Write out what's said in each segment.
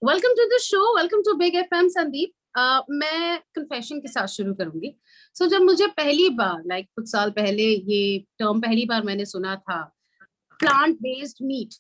Welcome to the show, welcome to big FM Sandeep. मैं confession के साथ शुरू करूंगी। जब मुझे पहली बार कुछ साल पहले ये टर्म पहली बार मैंने सुना था, plant based meat,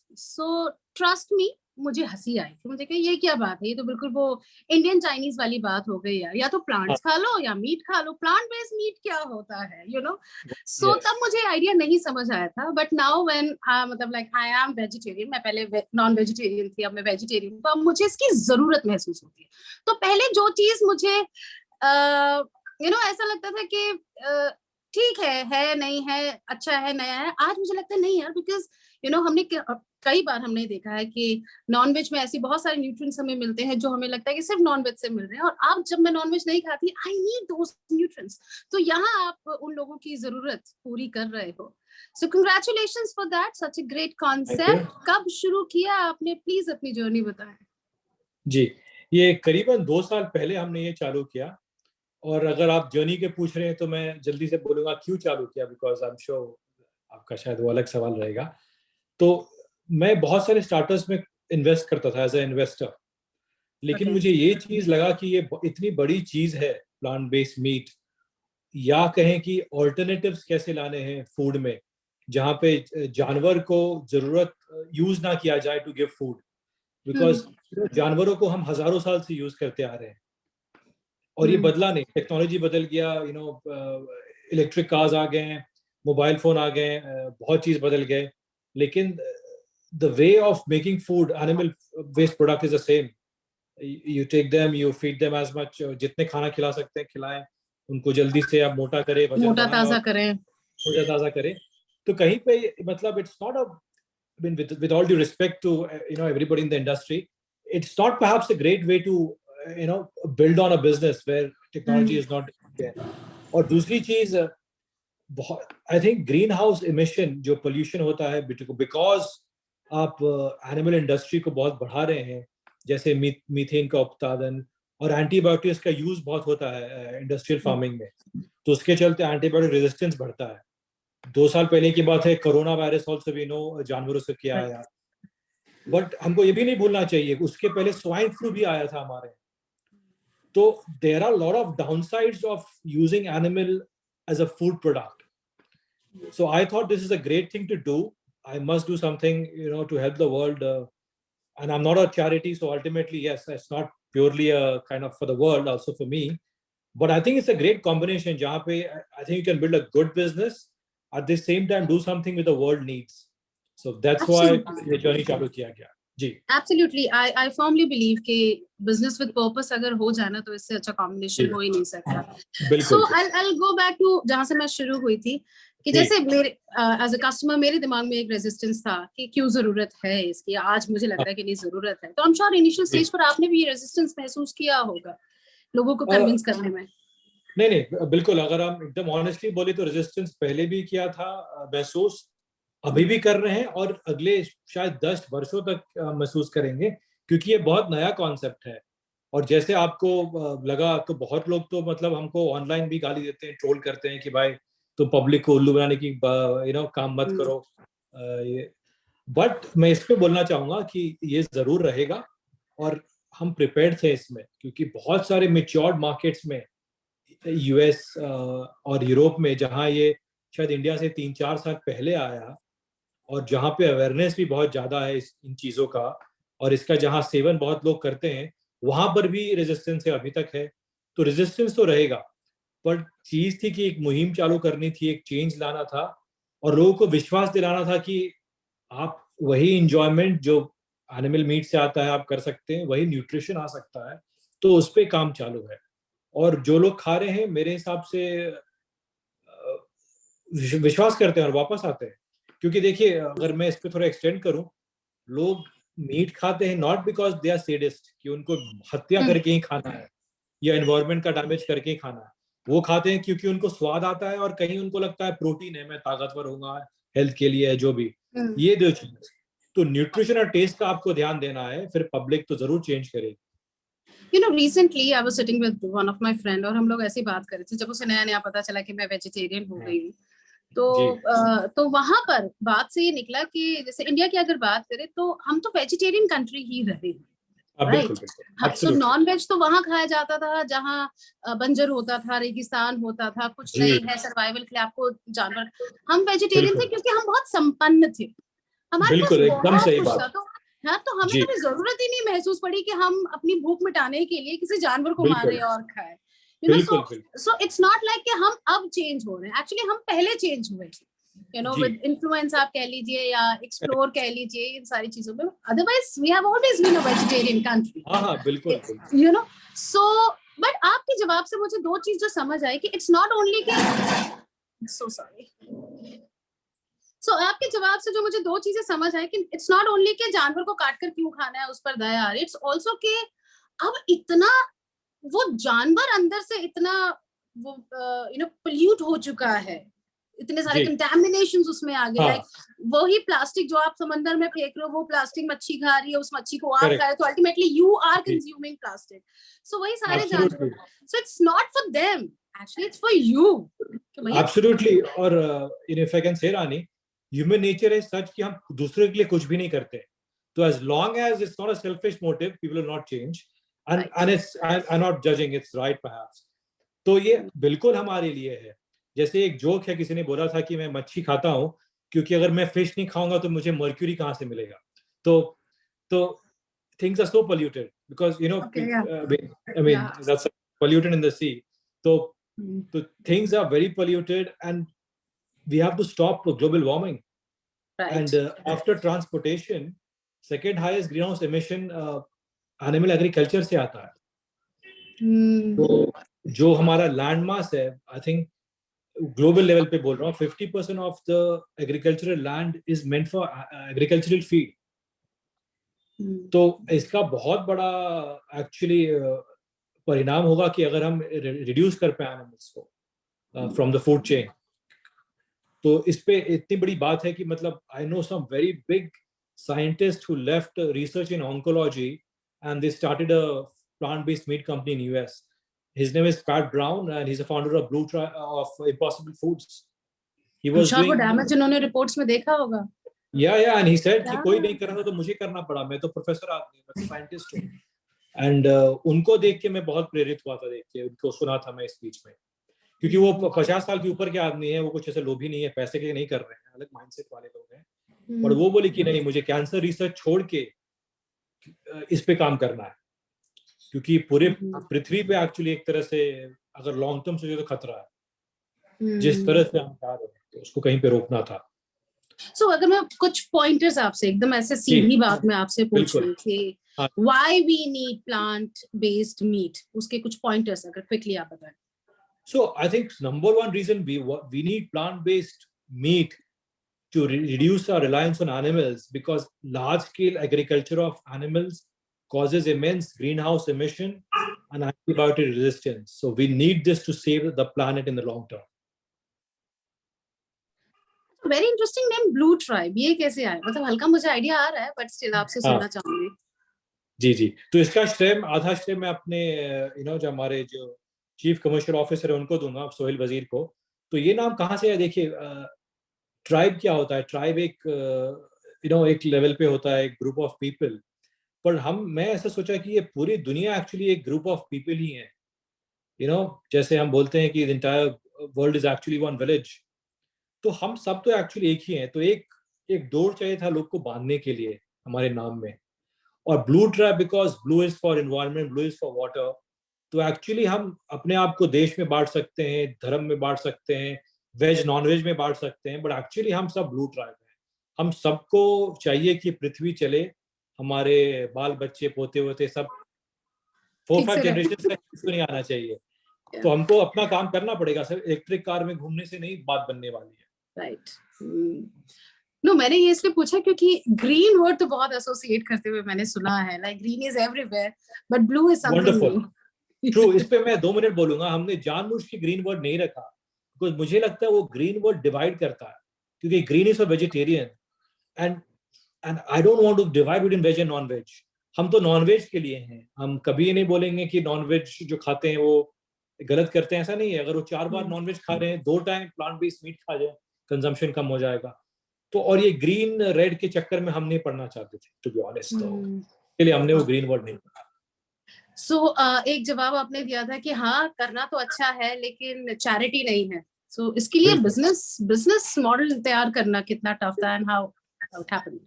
trust me, मुझे हंसी आई थी। मुझे कहा ये क्या बात है, ये तो बिल्कुल वो इंडियन चाइनीज वाली बात हो गई यार। या तो हाँ, प्लांट्स खा लो या मीट खा लो, प्लांट बेस्ड मीट क्या होता है, यस। तब मुझे आइडिया नहीं समझ आया था। बट नाउ व्हेन मतलब आई एम वेजिटेरियन, मैं पहले नॉन वेजिटेरियन थी, अब मैं वेजिटेरियन हूँ, तो अब मुझे इसकी जरूरत महसूस होती है। तो पहले जो चीज मुझे ऐसा लगता था कि ठीक है नहीं है, अच्छा है नया है, आज मुझे लगता है नहीं यार, बिकॉज हमने कई बार हमने देखा है कि नॉनवेज में ऐसी बहुत सारे न्यूट्रिएंट्स हमें मिलते हैं जो हमें लगता है कि सिर्फ नॉनवेज से मिल रहे हैं, और अब जब मैं नॉनवेज नहीं खाती, आई नीड दोस न्यूट्रिएंट्स। तो यहाँ आप उन लोगों की जरूरत पूरी कर रहे हो। सो congratulations for that, such a great thank you. Concept. कब शुरू किया आपने, प्लीज अपनी जर्नी बताएं। जी, ये करीबन 2 साल पहले हमने ये चालू किया। और अगर आप जर्नी के पूछ रहे हैं तो मैं जल्दी से बोलूंगा क्यों चालू किया, बिकॉज आई एम श्योर आपका शायद वो अलग सवाल रहेगा। तो मैं बहुत सारे स्टार्टर्स में इन्वेस्ट करता था एज ए इन्वेस्टर, लेकिन ओके। मुझे ये चीज लगा कि ये इतनी बड़ी चीज है प्लांट बेस्ड मीट, या कहें कि ऑल्टरनेटिव्स कैसे लाने हैं फूड में, जहाँ पे जानवर को जरूरत यूज ना किया जाए टू गिव फूड। बिकॉज हम्म। जानवरों को हम हजारों साल से यूज करते आ रहे हैं और ये हम्म। बदला नहीं। टेक्नोलॉजी बदल गया, इलेक्ट्रिक कार्स आ गए हैं, मोबाइल फोन आ गए हैं, बहुत चीज बदल गए, लेकिन the way of making food, animal waste product is the same. You take them, you feed them as much, जितने खाना खिला सकते हैं खिलाएं उनको, जल्दी से आप मोटा करें, वजन मोटा बढ़ाएं और ताजा करें। मोटा ताजा करें। तो कहीं पे मतलब it's not a, I mean, with all due respect to everybody in the industry, it's not perhaps a great way to build on a business where technology is not there. और दूसरी चीज, I think green house emission जो pollution होता है, because आप animal industry को बहुत बढ़ा रहे हैं, जैसे मीथेन का उत्पादन और एंटीबायोटिक्स का यूज बहुत होता है इंडस्ट्रियल फार्मिंग में, तो उसके चलते एंटीबायोटिक रेजिस्टेंस बढ़ता है। 2 साल पहले की बात है, corona virus also we know जानवरों से क्या आया। बट हमको ये भी नहीं भूलना चाहिए, उसके पहले स्वाइन फ्लू भी आया था हमारे। तो there are lot of downsides of using animal as a food product. So I thought this is a great thing to do. I must do something, to help the world. And I'm not a charity, so ultimately, yes, it's not purely a kind of for the world, also for me. But I think it's a great combination. जहाँ पे I think you can build a good business at the same time do something with the world needs. So that's why ये Absolutely. journey चालू किया गया जी। Absolutely, I firmly believe कि business with purpose अगर हो जाए ना, तो इससे अच्छा जी कॉम्बिनेशन हो ही नहीं सकता। बिल्कुल आई गो बैक टू जहां से मैं शुरू हुई थी, कि जी। जैसे मेरे एज अ कस्टमर मेरे दिमाग में एक रेजिस्टेंस था कि क्यों जरूरत है इसकी। आज मुझे लगता है कि नहीं, जरूरत है। तो आई एम श्योर इनिशियल जी। स्टेज पर आपने भी ये रेजिस्टेंस महसूस किया होगा लोगों को कन्विंस करने में। नहीं नहीं, बिल्कुल, अगर हम एकदम ऑनेस्टली बोले तो रेजिस्टेंस पहले भी किया था महसूस, अभी भी कर रहे हैं और अगले शायद 10 वर्षों तक महसूस करेंगे, क्योंकि ये बहुत नया कॉन्सेप्ट है। और जैसे आपको लगा, तो बहुत लोग तो मतलब हमको ऑनलाइन भी गाली देते हैं, ट्रोल करते हैं कि भाई तुम पब्लिक को उल्लू बनाने की काम मत करो। ये, बट मैं इस पे बोलना चाहूंगा कि ये जरूर रहेगा, और हम प्रिपेयर्ड थे इसमें, क्योंकि बहुत सारे मेच्योर्ड मार्केट्स में, यूएस और यूरोप में, जहाँ ये शायद इंडिया से 3-4 साल पहले आया, और जहाँ पे अवेयरनेस भी बहुत ज्यादा है इन चीजों का, और इसका जहाँ सेवन बहुत लोग करते हैं, वहां पर भी रेजिस्टेंस है, अभी तक है। तो रेजिस्टेंस तो रहेगा, पर चीज थी कि एक मुहिम चालू करनी थी, एक चेंज लाना था, और लोगों को विश्वास दिलाना था कि आप वही इंजॉयमेंट जो एनिमल मीट से आता है आप कर सकते हैं, वही न्यूट्रिशन आ सकता है। तो उस पर काम चालू है, और जो लोग खा रहे हैं मेरे हिसाब से विश्वास करते हैं और वापस आते हैं। क्योंकि देखिए, अगर मैं इस पे थोड़ा एक्सटेंड करूं, लोग मीट खाते हैं not because they are sadist, कि उनको हत्या करके ही खाना है या एनवायरनमेंट का डैमेज करके ही खाना है। वो खाते हैं क्योंकि उनको स्वाद आता है, और कहीं उनको लगता है प्रोटीन है, मैं ताकतवर होऊंगा, हेल्थ के लिए है, जो भी। ये दो चीज, तो न्यूट्रिशन और टेस्ट का आपको ध्यान देना है, फिर पब्लिक तो जरूर चेंज करेगी। Recently I was sitting with one of my friend, और हम लोग ऐसी बात कर रहे थे जब उसे नया नया पता चला कि मैं वेजिटेरियन हो गई हूँ। तो जी तो वहां पर बात से ये निकला कि जैसे इंडिया की अगर बात करें, तो हम तो वेजिटेरियन कंट्री ही रहे हैं, राइट। हाँ, सो नॉन वेज तो वहां खाया जाता था जहाँ बंजर होता था, रेगिस्तान होता था, कुछ नहीं है सर्वाइवल के लिए आपको जानवर। हम वेजिटेरियन थे क्योंकि हम बहुत संपन्न थे, हमारे पास बिल्कुल एकदम बहुत सही कुछ बात। था। तो हाँ, तो हमें जी कभी जरूरत ही नहीं महसूस पड़ी कि हम अपनी भूख मिटाने के लिए किसी जानवर को मारे और खाए, you know. So it's not like कि हम अब चेंज हो रहे हैं, एक्चुअली हम पहले चेंज हुए थे, यू नो, विद इन्फ्लुएंस आप कह लीजिए या एक्सप्लोर कह लीजिए इन सारी चीजों में। Otherwise we have always been a vegetarian country. हाँ बिल्कुल, यू नो। सो बट आपके जवाब से मुझे दो चीज जो समझ आई कि इट्स नॉट ओनली कि सो सॉरी। सो आपके जवाब से जो मुझे दो चीजें समझ आई कि इट्स नॉट ओनली कि जानवर को काट कर क्यों खाना है, उस पर दया आ रही, इट्स ऑल्सो कि अब इतना वो जानवर अंदर से इतना वो यू नो पोल्यूट हो चुका है, इतने सारे कंटामिनेशंस उसमें आ गए। लाइक वही प्लास्टिक जो आप समंदर में फेंक रहे हो, वो प्लास्टिक मच्छी खा रही है, उस मच्छी को आप खा रहे हो, तो ultimately you are consuming plastic. So वही सारे जानवर, so it's not for them, actually it's for you. Absolutely. और if I can say Rani, human nature is such कि हम दूसरे के लिए कुछ भी नहीं करते। तो as long as it's not a selfish motive, people will not change, and it's I am not judging, it's right perhaps. तो ये बिल्कुल हमारे लिए है। जैसे एक जोक है, किसी ने बोला था कि मैं मच्छी खाता हूं क्योंकि अगर मैं फिश नहीं खाऊंगा तो मुझे मर्क्यूरी कहां से मिलेगा। तो things are so polluted because I mean that's polluted in the sea. So things are very polluted and we have to stop global warming. And after transportation, second highest greenhouse emission animal agriculture से आता है। तो जो हमारा land mass है, I think global level पे बोल रहा हूँ, 50% of the agricultural land is meant for agricultural feed. तो इसका बहुत बड़ा एक्चुअली परिणाम होगा कि अगर हम रिड्यूस कर पाए एनिमल्स को फ्रॉम द फूड चेन। तो इस पे इतनी बड़ी बात है कि मतलब I know some very big scientists who left research in oncology and they started a plant-based meat company in US. His name is Pat Brown and he's a founder of of Impossible Foods. He was doing damage उन्होंने reports में देखा होगा। Yeah, and he said कि कोई नहीं कर रहा तो मुझे करना पड़ा, मैं तो प्रोफेसर आदमी, मैं साइंटिस्ट हूँ। एंड उनको देख के मैं बहुत प्रेरित हुआ था, देख के उनको सुना था मैं स्पीच में, क्योंकि वो 50 साल के ऊपर के आदमी है, वो कुछ ऐसे लोभी नहीं है, पैसे के लिए नहीं कर रहे हैं, अलग माइंडसेट वाले लोग हैं। और वो बोले कि नहीं, मुझे कैंसर रिसर्च छोड़ के इस पे काम करना है, क्योंकि पूरे पृथ्वी पे एक्चुअली एक तरह से अगर लॉन्ग टर्म सोचे तो खतरा है। जिस तरह से हम जा रहे हैं तो उसको कहीं पे रोकना था। So, अगर मैं कुछ पॉइंटर्स आपसे एकदम ऐसे सीधी बात में आपसे पूछूं कि why we need plant-based meat, उसके कुछ पॉइंटर्स अगर क्विकली आप बताएं। So I think number one reason we need plant-based meat to reduce our reliance on animals, because large-scale agriculture of animals causes immense greenhouse emission and antibiotic resistance. So we need this to save the planet in the long term. Very interesting name, blue tribe, ये कैसे आया? मतलब हल्का मुझे idea आ रहा है but still आपसे सुनना चाहूंगी। जी, तो इसका श्रेय, आधा श्रेय मैं अपने जो हमारे जो चीफ कमर्शियल ऑफिसर है उनको दूंगा, सोहेल वजीर को। तो ये नाम कहाँ से है? देखिए, ट्राइब क्या होता है? ट्राइब एक एक लेवल पे होता है, एक ग्रुप ऑफ पीपल। पर मैं ऐसा सोचा कि ये पूरी दुनिया एक्चुअली एक ग्रुप ऑफ पीपल ही है। जैसे हम बोलते हैं कि entire world is actually one village, तो हम सब तो एक्चुअली एक ही हैं। तो एक डोर चाहिए था लोग को बांधने के लिए हमारे नाम में। और blue tribe, because blue is for environment, blue is for water. तो एक्चुअली हम अपने आप को देश में बांट सकते हैं, धर्म में बांट सकते हैं, वेज नॉन वेज में बांट सकते हैं, बट एक्चुअली हम सब ब्लू ट्राइब हैं। हम सबको चाहिए कि पृथ्वी चले, हमारे बाल बच्चे पोते होते सब 4-5 जनरेशन तक किसी को नहीं आना चाहिए। तो हमको अपना काम करना पड़ेगा, सर इलेक्ट्रिक कार में घूमने से नहीं बात बनने वाली है। राइट। नो, मैंने ये इसलिए पूछा क्योंकि ग्रीन वर्ड तो बहुत एसोसिएट करते हुए मैंने सुना है, like green is everywhere but blue is something new. True, इस पे मैं 2 मिनट बोलूंगा। हमने जानबूझ के ग्रीन वर्ड नहीं रखा, बिकॉज मुझे लगता है वो ग्रीन वर्ड डिवाइड करता है, क्योंकि green is for vegetarian and I don't want to divide between veg and non veg. हम तो नॉन वेज के लिए हैं, हम कभी ये नहीं बोलेंगे कि नॉन वेज जो खाते हैं वो गलत करते हैं, ऐसा नहीं है। अगर वो 4 बार नॉन वेज खा रहे हैं, 2 टाइम प्लांट बेस्ड मीट खा जाए, कंजम्पशन कम हो जाएगा। तो और ये ग्रीन रेड के चक्कर में हम नहीं पढ़ना चाहते थे, टू बी ऑनेस्ट। के लिए हमने वो ग्रीन वर्ड नहीं कहा। सो एक जवाब आपने दिया था कि हाँ करना तो अच्छा है लेकिन चैरिटी नहीं है। सो इसके लिए बिजनेस मॉडल तैयार करना कितना टफ था एंड हाउ इट हैपेंड?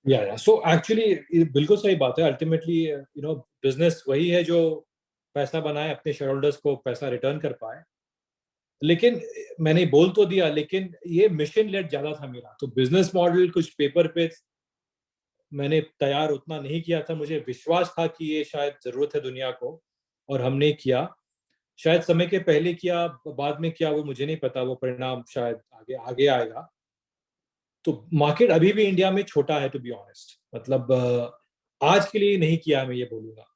या सो एक्चुअली बिल्कुल सही बात है। अल्टीमेटली बिजनेस वही है जो पैसा बनाए, अपने शेयर होल्डर्स को पैसा रिटर्न कर पाए। लेकिन मैंने बोल तो दिया, लेकिन ये मिशन लेड ज्यादा था मेरा। तो बिजनेस मॉडल कुछ पेपर पे मैंने तैयार उतना नहीं किया था। मुझे विश्वास था कि ये शायद जरूरत है दुनिया को, और हमने किया। शायद समय के पहले किया, बाद में किया, वो मुझे नहीं पता। वो परिणाम शायद आगे आगे आएगा। तो मार्केट अभी भी इंडिया में छोटा है, टू बी ऑनेस्ट। मतलब आज के लिए नहीं किया, मैं ये बोलूंगा।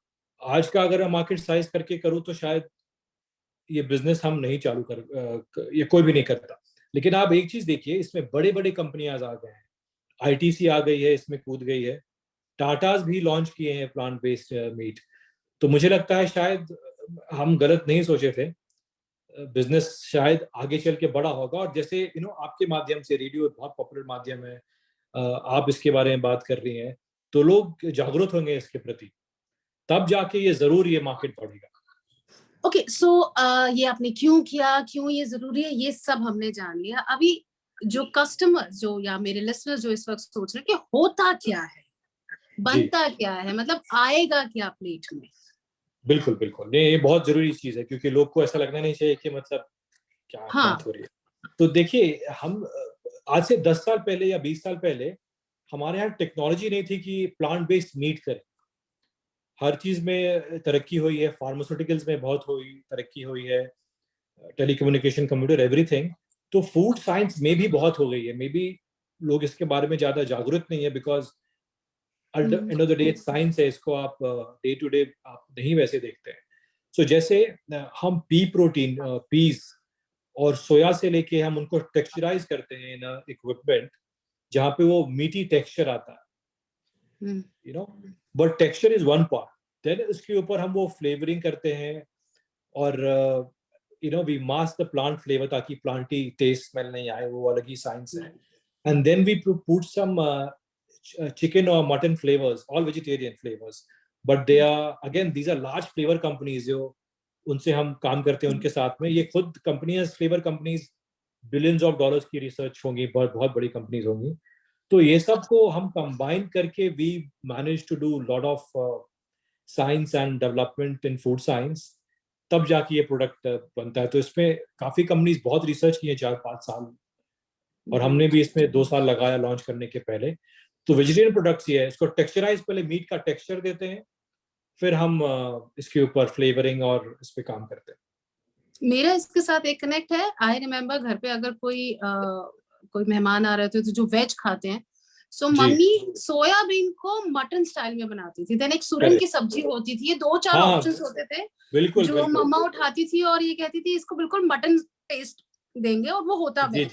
आज का अगर मैं मार्केट साइज करके करूँ तो शायद ये बिजनेस हम नहीं चालू ये कोई भी नहीं करता। लेकिन आप एक चीज देखिए, इसमें बड़े बड़े कंपनियां आ गए हैं। आईटीसी आ गई है, इसमें कूद गई है। टाटास भी लॉन्च किए हैं प्लांट बेस्ड मीट। तो मुझे लगता है शायद हम गलत नहीं सोचे थे। बिजनेस शायद आगे चल के बड़ा होगा। और जैसे आपके माध्यम से, रेडियो बहुत पॉपुलर माध्यम है, आप इसके बारे में बात कर रही हैं, तो लोग जागरूक होंगे इसके प्रति, तब जाके ये जरूर ये मार्केट बढ़ेगा। ओके सो ये आपने क्यों किया, क्यों ये जरूरी है, ये सब हमने जान लिया। अभी जो कस्टमर जो या मेरे लिसनर्स जो इस वक्त सोच रहे हैं कि होता क्या है, बनता क्या है, मतलब आएगा क्या प्लेट में। बिल्कुल बिल्कुल, ये बहुत जरूरी चीज है, क्योंकि लोग को ऐसा लगना नहीं चाहिए कि मतलब क्या बात हो रही है। तो देखिए, हम आज से 10 साल पहले या 20 साल पहले हमारे यहाँ टेक्नोलॉजी नहीं थी कि प्लांट बेस्ड मीट करें। हर चीज में तरक्की हुई है, फार्मास्यूटिकल्स में बहुत हुई तरक्की हुई है, टेलीकम्युनिकेशन, कंप्यूटर, एवरीथिंग। तो फूड साइंस में भी बहुत हो गई है। मे बी लोग इसके बारे में ज्यादा जागरूक नहीं है, because end of the day science है, इसको आप डे टू डे आप नहीं वैसे देखते हैं। सो जैसे हम पी प्रोटीन, पीस और सोया से लेके हम उनको टेक्सचराइज करते हैं इन इक्विपमेंट जहाँ पे वो मीटी टेक्सचर आता है, but texture is one part. Then उसके ऊपर हम वो फ्लेवरिंग करते हैं, और we mask the plant flavour ताकि प्लांटी टेस्ट स्मेल नहीं आए, वो अलग ही साइंस है। And then we put some chicken or mutton flavors, all vegetarian flavors, but they are, again, these are large flavor companies जो उनसे हम काम करते हैं उनके साथ में। ये खुद कंपनियां, flavour companies, billions of dollars की रिसर्च होंगी, बहुत बहुत बड़ी कंपनीज होंगी। तो ये सब को हम कंबाइन करके we manage to do lot of science and development in food science, तब जाके ये प्रोडक्ट बनता है। तो इसमें काफी कंपनीज बहुत रिसर्च की है 4-5 साल, और हमने भी इसमें 2 साल लगाया लॉन्च करने के पहले। तो वेजिटेरियन प्रोडक्ट्स ये है, इसको टेक्सचराइज, पहले मीट का टेक्सचर देते हैं, फिर हम इसके ऊपर फ्लेवरिंग और इस पे काम करते हैं। मेरा इसके साथ एक कनेक्ट है। आई रिमेम्बर घर पे अगर कोई मेहमान आ रहे थे तो जो वेज खाते हैं, सो मम्मी सोयाबीन को मटन स्टाइल में बनाती थी। देन एक सुरन की सब्जी होती थी। ये 2-4 ऑप्शंस होते थे बिल्कुल, जो बिल्कुल। मम्मा उठाती थी और ये कहती थी इसको बिल्कुल मटन टेस्ट देंगे, और वो होता जी,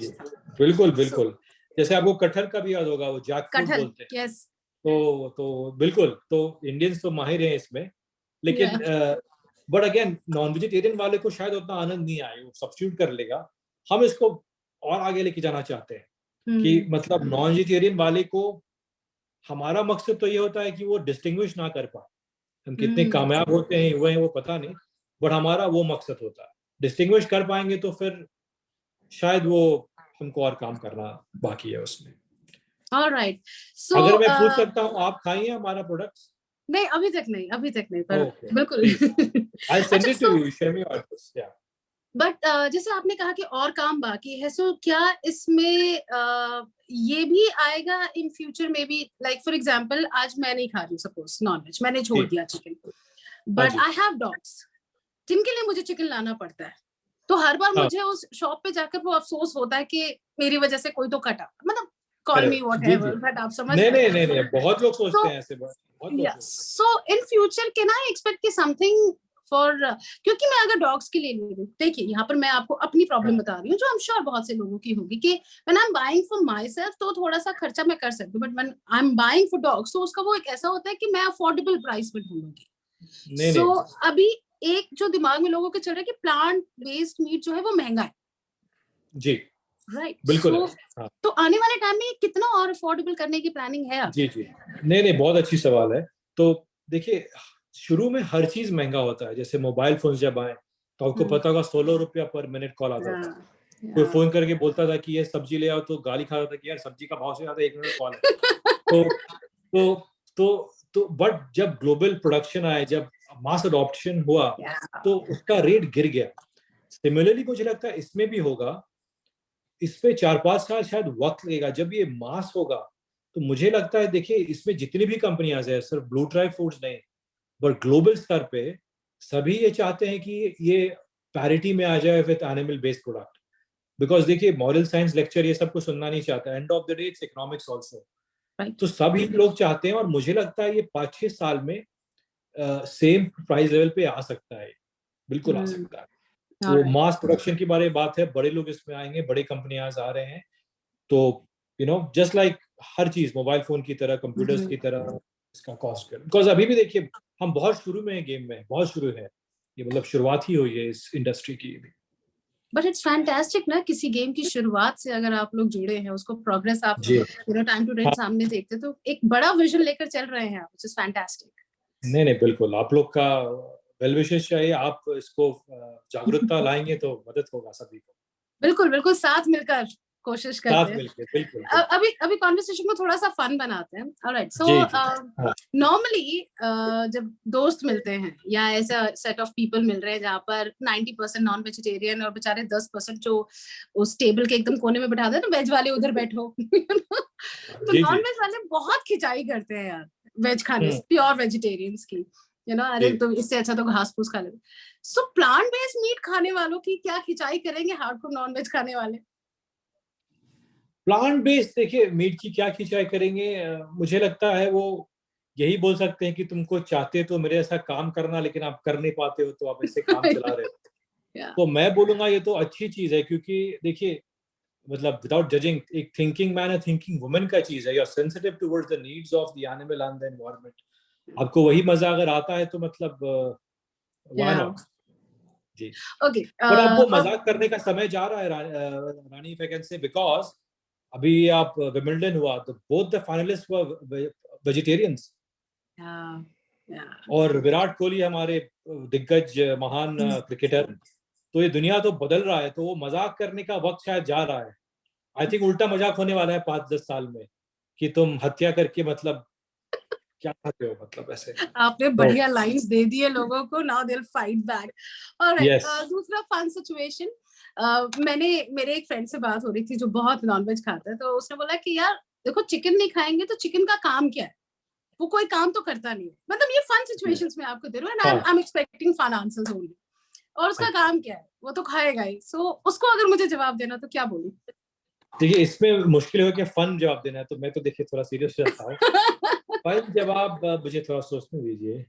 बिल्कुल बिल्कुल। जैसे आपको कटहल का भी याद होगा, वो जैकफ्रूट बोलते हैं। यस। तो बिल्कुल, तो इंडियंस तो माहिर हैं इसमें। लेकिन बट अगेन, नॉन वेजिटेरियन वाले को शायद उतना आनंद नहीं आए, वो सब्स्टिट्यूट कर लेगा। हम इसको और आगे लेके जाना चाहते हैं कि मतलब नॉन वेजिटेरियन वाले को, हमारा मकसद तो ये होता है कि वो डिस्टिंग्विश ना कर पाए। हम कितने कामयाब होते हैं हुए हैं वो पता नहीं, बट हमारा वो मकसद होता है। डिस्टिंग्विश कर पाएंगे तो फिर शायद वो हमको और काम करना बाकी है उसमें। ऑलराइट। सो अगर मैं पूछ सकता हूँ, आप खाइए हमारा प्रोडक्ट? नहीं, अभी तक नहीं, पर बिल्कुल। I'll send it to you. Share me address. Yeah. But जैसे आपने कहा कि और काम बाकी है, सो क्या इसमें ये भी आएगा इन फ्यूचर में भी? लाइक फॉर एग्जांपल, आज मैं नहीं खा रही हूँ सपोज नॉनवेज, मैंने छोड़ दिया chicken, but I have dogs जिनके लिए मुझे चिकन लाना पड़ता है। तो हर बार मुझे उस शॉप पे जाकर वो अफसोस होता है कि मेरी वजह से कोई तो कटा, मतलब कॉल मी व्हाटएवर, बट आप समझ नहीं, बहुत लोग सोचते हैं ऐसे, बहुत लोग। So in future can I expect कि समथिंग फॉर, क्योंकि मैं अगर डॉग्स के लिए ले रही हूँ, देखिए यहाँ पर मैं आपको अपनी प्रॉब्लम बता रही हूँ जो आई एम श्योर बहुत से लोगों की होगी, कि when I am buying for my self तो थोड़ा सा खर्चा मैं कर सकती हूँ, but when I am buying for dogs तो उसका वो एक ऐसा होता है कि मैं अफोर्डेबल प्राइस में ढूंढूंगी। सो अभी एक जो दिमाग में लोगों के चल रहा है कि प्लांट बेस्ड मीट जो है वो महंगा है। जी, राइट, बिल्कुल। तो आने वाले टाइम में कितना और अफोर्डेबल करने की प्लानिंग है? जी, नहीं, बहुत अच्छी सवाल है। तो देखिए शुरू में हर चीज महंगा होता है, जैसे मोबाइल फोन जब आए तो आपको पता होगा 16 रुपया पर मिनट कॉल आता था। कोई फोन करके बोलता था कि ये सब्जी ले आओ तो गाली खाता था कि यार सब्जी का भाव से ज्यादा 1 मिनट कॉल है। तो तो तो बट जब ग्लोबल प्रोडक्शन आया, जब मास अडॉप्शन हुआ तो उसका रेट गिर गया। सिमिलरली मुझे लगता है इसमें भी होगा, इस पे 4-5 साल शायद वक्त लगेगा जब ये मास होगा। तो मुझे लगता है देखिए इसमें जितनी भी कंपनियां हैं, सिर्फ ब्लू ट्राइब फूड्स नहीं, बट ग्लोबल स्तर पे सभी ये चाहते हैं कि ये पैरिटी में आ जाए with animal based product. Because देखिए मॉरल साइंस लेक्चर ये सब कुछ सुनना नहीं चाहता, end of the day it's economics also. तो सभी लोग चाहते हैं, और मुझे लगता है ये 5-6 साल में सेम प्राइस लेवल पे आ सकता है, बिल्कुल आ सकता है। वो मास प्रोडक्शन की बारे में बात है, बड़े लोग इसमें आएंगे, बड़े कंपनियां आ रहे हैं। तो जस्ट लाइक हर चीज मोबाइल फोन की तरह, कंप्यूटर्स की तरह इसका कॉस्ट, बिकॉज अभी भी देखिए हम बहुत शुरू में है, गेम में बहुत शुरू है, ये मतलब शुरुआत ही हुई है इस इंडस्ट्री की भी। बट इट्स फैंटास्टिक ना, किसी गेम की शुरुआत से अगर आप लोग जुड़े हैं, उसको प्रोग्रेस आप टाइम टू टाइम सामने देखते, तो एक बड़ा विजन लेकर चल रहे हैं आप, व्हिच इज फैंटास्टिक। नहीं नहीं बिल्कुल, आप लोग का वेल विशेस चाहिए, आप इसको जागरूकता लाएंगे तो मदद होगा सभी को। बिल्कुल बिल्कुल, साथ मिलकर कोशिश करते हैं। बिल्कुल। अभी कॉन्वर्सेशन को थोड़ा सा फन बनाते हैं। ऑलराइट, सो नॉर्मली जब दोस्त मिलते हैं या ऐसा सेट ऑफ पीपल मिल रहे हैं जहाँ पर 90% नॉन वेजिटेरियन और बेचारे 10% जो उस टेबल के एकदम कोने में बैठा दे ना, वेज वाले उधर बैठो तो नॉन वेज वाले बहुत खिंचाई करते हैं यार वेज खाने से, प्योर वेजिटेरियंस की, अरे तो इससे अच्छा तो घास फूस खा ले। सो प्लांट बेस्ड मीट खाने वालों की क्या खिंचाई करेंगे हार्डकोर नॉन वेज खाने वाले? प्लांट बेस्ड देखिए मीट की क्या खिंचाई करेंगे, मुझे लगता है वो यही बोल सकते हैं कि तुमको चाहते तो मेरे ऐसा काम करना, लेकिन आप कर नहीं पाते हो तो आप ऐसे काम चला रहे हो। तो मैं बोलूंगा ये तो अच्छी चीज है, क्योंकि देखिए मतलब विदाउट जजिंग, एक थिंकिंग मैन, थिंकिंग वुमन का चीज है, you are sensitive towards the needs of the animal and the environment. आपको वही मजा अगर आता है तो मतलब व्हाई नॉट जी। ओके, पर अब वो मजाक करने का समय जा रहा है Rani, if I can say, because अभी आप विंबलडन हुआ तो both the finalists were vegetarians. और विराट कोहली हमारे दिग्गज महान क्रिकेटर, तो ये दुनिया तो बदल रहा है, तो वो मजाक करने का वक्त शायद जा रहा है। आई थिंक उल्टा मजाक होने वाला है 5-10 साल में, कि तुम हत्या करके मतलब क्या खाते हो, मतलब ऐसे। आपने बढ़िया लाइंस दे दिए लोगों को, now they will fight back. Alright, दूसरा फन सिचुएशन, मेरे एक फ्रेंड से बात हो रही थी जो बहुत नॉनवेज खाता है, तो उसने बोला कि यार देखो, चिकन नहीं खाएंगे तो चिकन का काम क्या है, वो कोई काम तो करता नहीं है। मतलब ये फन सिचुएशंस में आपको दे रहा हूं, and I am expecting fun answers only. और उसका काम क्या है, वो तो खाएगा ही। सो उसको अगर मुझे जवाब देना तो क्या बोलूं? देखिए इसमें मुश्किल हो कि फन जवाब देना है, तो मैं तो देखिए थोड़ा सीरियस रहता हूँ। फन जवाब मुझे थोड़ा सोचने दीजिए।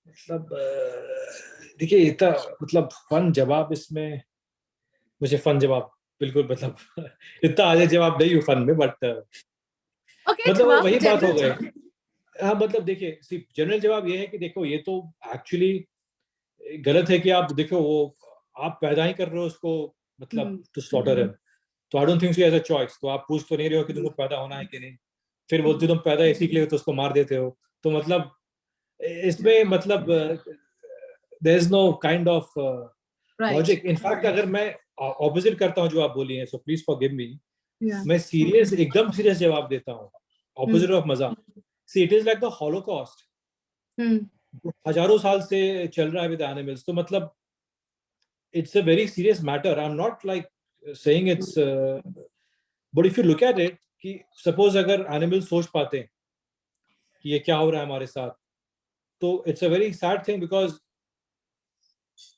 मतलब देखिए इतना मतलब फन जवाब, इसमें मुझे फन जवाब बिल्कुल मतलब इतना आगे जवाब नहीं हूँ फन में, बट मतलब वही बात हो गई। हाँ मतलब देखिए सिर्फ जनरल जवाब ये है कि देखो ये तो एक्चुअली गलत है कि आप देखो वो आप पैदा ही कर रहे हो उसको, मतलब टू स्लॉटर है। तो I don't think so as a choice, तो आप पूछ तो नहीं रहे हो कि तुमको पैदा होना है कि नहीं, फिर बोलते हो तुम पैदा इसी के लिए तो उसको मार देते हो। तो मतलब इसमें मतलब there is no kind of logic. In fact अगर मैं ऑपोजिट करता हूँ जो आप बोली है, सो प्लीज फॉरगिव मी, मैं सीरियस एकदम सीरियस जवाब देता हूँ, ऑपोजिट ऑफ मजाक। See it is like the Holocaust, हजारों साल से चल रहा है विद एनिमल्स। तो मतलब it's a very serious matter. I'm not like saying it's but if you look at it कि suppose अगर animals सोच पाते हैं कि ये क्या हो रहा है हमारे साथ, तो it's a very sad thing, because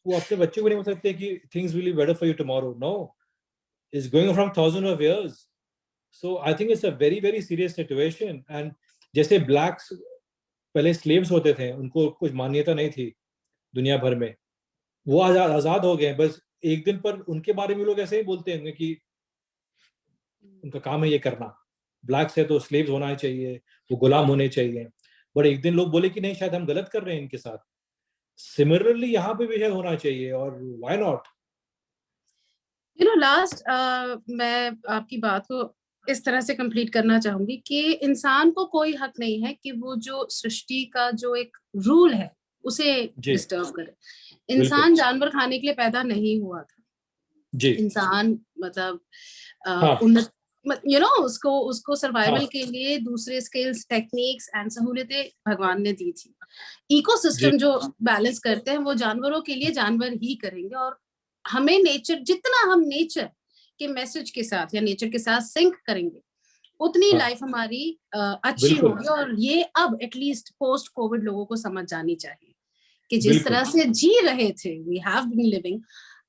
वो अपने बच्चे को नहीं बोल सकते कि things will be better for you tomorrow. No, it's going from thousands of years. So I think it's a very very serious situation. And जैसे blacks पहले slaves होते थे, उनको कुछ मान्यता नहीं थी दुनिया भर में, वो आजाद हो गए, बस एक दिन पर उनके बारे में लोग ऐसे ही बोलते हैं कि उनका काम है ये करना, ब्लैक्स है तो स्लेव्स होना चाहिए, वो गुलाम होने चाहिए। बट एक दिन लोग बोले कि नहीं, शायद हम गलत कर रहे हैं इनके साथ, सिमिलरली यहाँ पे भी शायद होना चाहिए, और व्हाई नॉट। लास्ट मैं आपकी बात को इस तरह से कंप्लीट करना चाहूंगी कि इंसान को कोई हक नहीं है कि वो जो सृष्टि का जो एक रूल है उसे जी डिस्टर्ब करे। बिल्कुल इंसान जानवर खाने के लिए पैदा नहीं हुआ था। जी इंसान मतलब हाँ उन्नत उसको हाँ सर्वाइवल के लिए दूसरे स्किल्स टेक्निक्स एंड सहूलियतें भगवान ने दी थी। इकोसिस्टम जी जो बैलेंस करते हैं वो जानवरों के लिए जानवर ही करेंगे, और हमें नेचर, जितना हम नेचर के मैसेज के साथ या नेचर के साथ सिंक करेंगे उतनी हाँ लाइफ हमारी अच्छी बिल्कुल होगी। और ये अब एटलीस्ट पोस्ट कोविड लोगों को समझ जानी चाहिए कि जिस बिल्कुल तरह से जी रहे थे, वी हैव बीन लिविंग,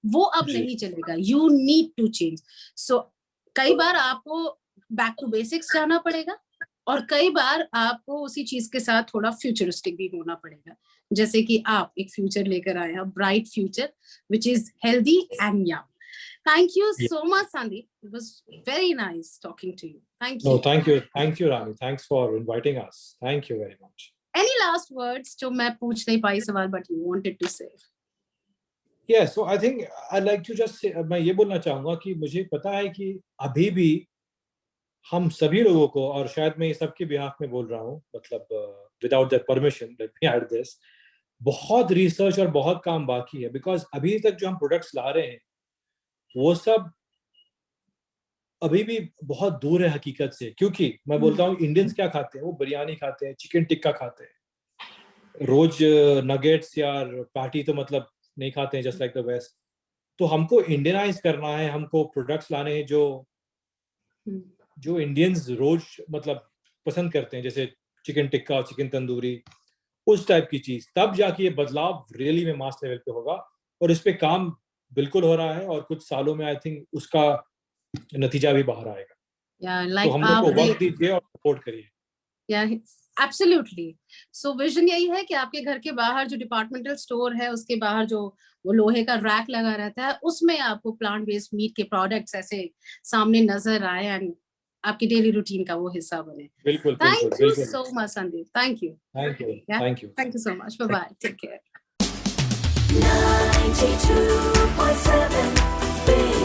वो अब जी नहीं चलेगा। You need to change. So कई बार आपको बैक टू बेसिक्स जाना पड़ेगा, और कई बार आपको उसी चीज के साथ थोड़ा फ्यूचरिस्टिक भी होना पड़ेगा, जैसे कि आप एक फ्यूचर लेकर आए हैं, bright future which is healthy and young. Thank you Yeah. so much, Sandeep. It was very nice talking to you. Thank No, you. thank you, Rani. Thanks for inviting us. Thank you very much. Any last words जो मैं पूछ नहीं पाई सवाल but you wanted to say? Yeah, so I think I like to just say, मैं ये बोलना चाहूंगा कि मुझे पता है कि अभी भी हम सभी लोगों को, और शायद मैं ये सबके बिहाफ में बोल रहा हूँ, मतलब without that permission let me add this, बहुत रिसर्च और बहुत काम बाकी है। बिकॉज अभी तक जो हम प्रोडक्ट्स ला रहे हैं वो सब अभी भी बहुत दूर है हकीकत से। क्योंकि मैं बोलता हूँ इंडियंस क्या खाते हैं, वो बिरयानी खाते हैं, चिकन टिक्का खाते हैं, रोज नगेट्स या पार्टी तो मतलब नहीं खाते हैं, जस्ट लाइक द वेस्ट। तो हमको इंडियनाइज करना है, हमको प्रोडक्ट्स लाने हैं जो इंडियंस रोज मतलब पसंद करते हैं, जैसे चिकन टिक्का, चिकन तंदूरी, उस टाइप की चीज। तब जाके ये बदलाव रियली में मास लेवल पे होगा, और इस पे काम बिल्कुल हो रहा है, और कुछ सालों में आई थिंक उसका नतीजा भी बाहर आएगा। Yeah, तो like हम लोग को आपने वक्त दीजिए और सपोर्ट करिए। Yeah, absolutely. So विजन यही है कि आपके घर के बाहर जो डिपार्टमेंटल स्टोर है उसके बाहर जो वो लोहे का रैक लगा रहता है उसमें आपको प्लांट बेस्ड मीट के प्रोडक्ट्स ऐसे सामने नजर आए एंड आपकी डेली रूटीन का वो हिस्सा बने। बिल्कुल बिल्कुल Thank you बिल्कुल। so much, Sandeep. Thank you. Thank you Yeah. Thank you. Thank you so much. Bye bye. Take care. 92.7 Big